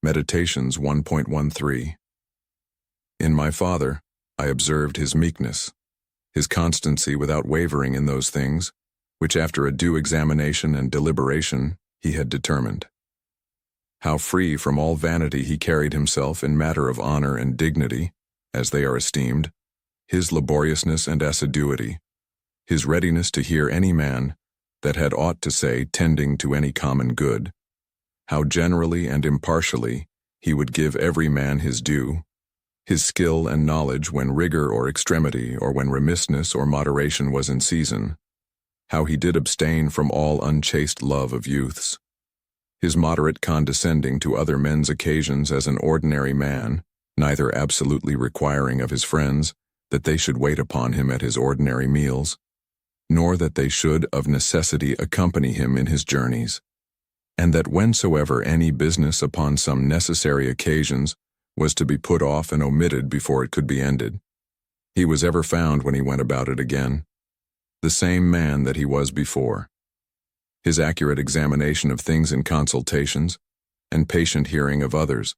Meditations 1.13. In my Father, I observed his meekness, his constancy without wavering in those things, which after a due examination and deliberation he had determined. How free from all vanity he carried himself in matter of honor and dignity, as they are esteemed, his laboriousness and assiduity, his readiness to hear any man that had aught to say tending to any common good, how generally and impartially he would give every man his due, his skill and knowledge when rigor or extremity or when remissness or moderation was in season, how he did abstain from all unchaste love of youths, his moderate condescending to other men's occasions as an ordinary man, neither absolutely requiring of his friends that they should wait upon him at his ordinary meals, nor that they should of necessity accompany him in his journeys, and that whensoever any business upon some necessary occasions was to be put off and omitted before it could be ended, he was ever found when he went about it again, the same man that he was before. His accurate examination of things in consultations, and patient hearing of others,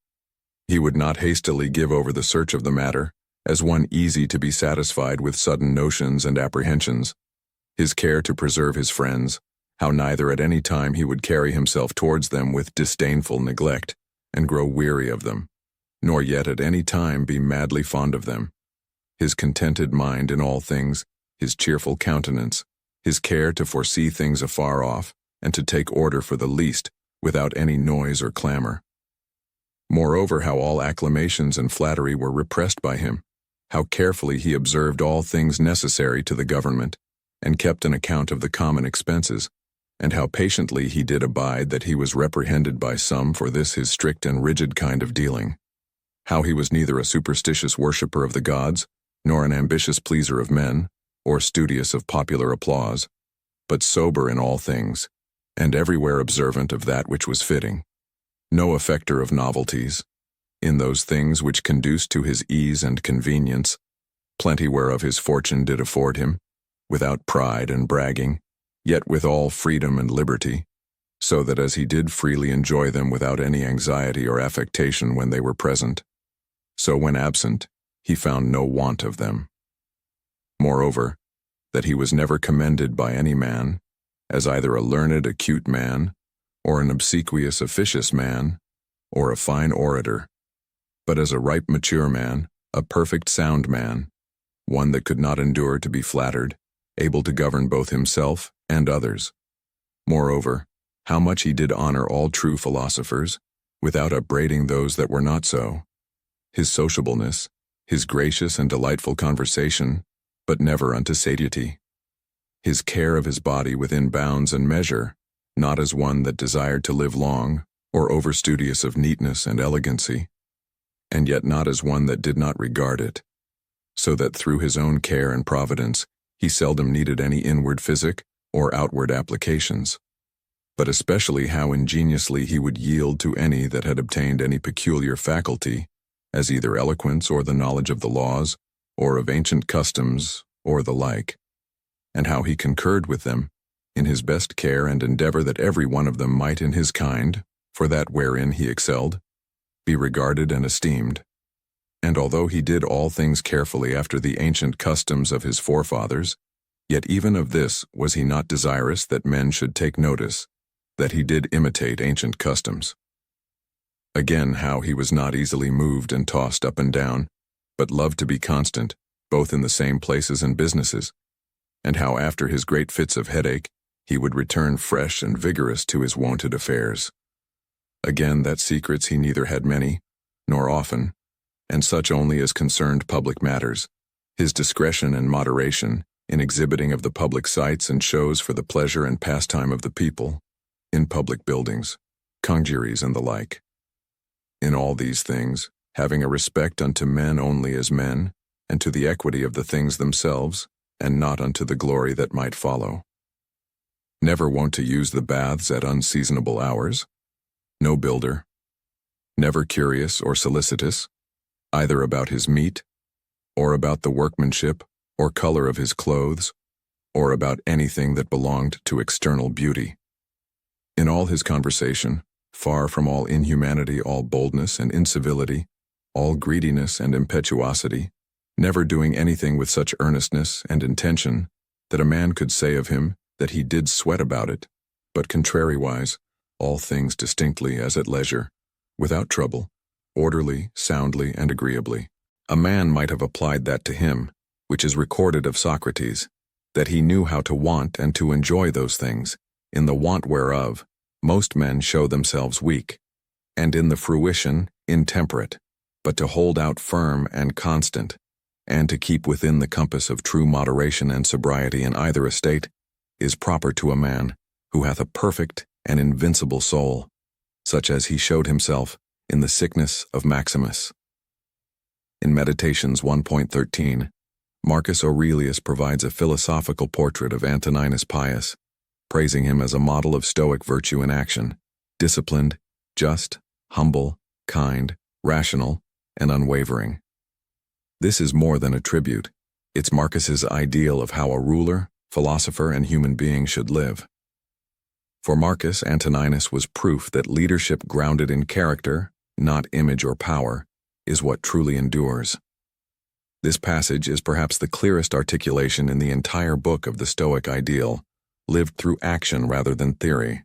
he would not hastily give over the search of the matter, as one easy to be satisfied with sudden notions and apprehensions, his care to preserve his friends, how neither at any time he would carry himself towards them with disdainful neglect, and grow weary of them, nor yet at any time be madly fond of them, his contented mind in all things, his cheerful countenance, his care to foresee things afar off, and to take order for the least, without any noise or clamor. Moreover, how all acclamations and flattery were repressed by him, how carefully he observed all things necessary to the government, and kept an account of the common expenses, and how patiently he did abide that he was reprehended by some for this his strict and rigid kind of dealing, how he was neither a superstitious worshipper of the gods, nor an ambitious pleaser of men, or studious of popular applause, but sober in all things, and everywhere observant of that which was fitting, no affecter of novelties, in those things which conduced to his ease and convenience, plenty whereof his fortune did afford him, without pride and bragging, yet with all freedom and liberty, so that as he did freely enjoy them without any anxiety or affectation when they were present, so when absent he found no want of them. Moreover, that he was never commended by any man, as either a learned acute man, or an obsequious officious man, or a fine orator, but as a ripe mature man, a perfect sound man, one that could not endure to be flattered, able to govern both himself and others. Moreover, how much he did honor all true philosophers, without upbraiding those that were not so, his sociableness, his gracious and delightful conversation, but never unto satiety, his care of his body within bounds and measure, not as one that desired to live long, or over-studious of neatness and elegancy, and yet not as one that did not regard it, so that through his own care and providence he seldom needed any inward physic or outward applications, but especially how ingeniously he would yield to any that had obtained any peculiar faculty, as either eloquence or the knowledge of the laws, or of ancient customs, or the like, and how he concurred with them, in his best care and endeavor that every one of them might in his kind, for that wherein he excelled, be regarded and esteemed. And although he did all things carefully after the ancient customs of his forefathers, yet even of this was he not desirous that men should take notice, that he did imitate ancient customs. Again, how he was not easily moved and tossed up and down, but loved to be constant, both in the same places and businesses, and how after his great fits of headache, he would return fresh and vigorous to his wonted affairs. Again, that secrets he neither had many, nor often, and such only as concerned public matters, his discretion and moderation in exhibiting of the public sights and shows for the pleasure and pastime of the people, in public buildings, congeries and the like. In all these things, having a respect unto men only as men, and to the equity of the things themselves, and not unto the glory that might follow. Never wont to use the baths at unseasonable hours, no builder, never curious or solicitous, either about his meat, or about the workmanship or color of his clothes, or about anything that belonged to external beauty. In all his conversation, far from all inhumanity, all boldness and incivility, all greediness and impetuosity, never doing anything with such earnestness and intention that a man could say of him that he did sweat about it, but contrariwise, all things distinctly as at leisure, without trouble, orderly, soundly, and agreeably. A man might have applied that to him, which is recorded of Socrates, that he knew how to want and to enjoy those things, in the want whereof most men show themselves weak, and in the fruition intemperate, but to hold out firm and constant, and to keep within the compass of true moderation and sobriety in either estate, is proper to a man who hath a perfect and invincible soul, such as he showed himself in the sickness of Maximus. In Meditations 1.13, Marcus Aurelius provides a philosophical portrait of Antoninus Pius, praising him as a model of Stoic virtue in action, disciplined, just, humble, kind, rational, and unwavering. This is more than a tribute. It's Marcus's ideal of how a ruler, philosopher, and human being should live. For Marcus, Antoninus was proof that leadership grounded in character, not image or power, is what truly endures. This passage is perhaps the clearest articulation in the entire book of the Stoic ideal, lived through action rather than theory.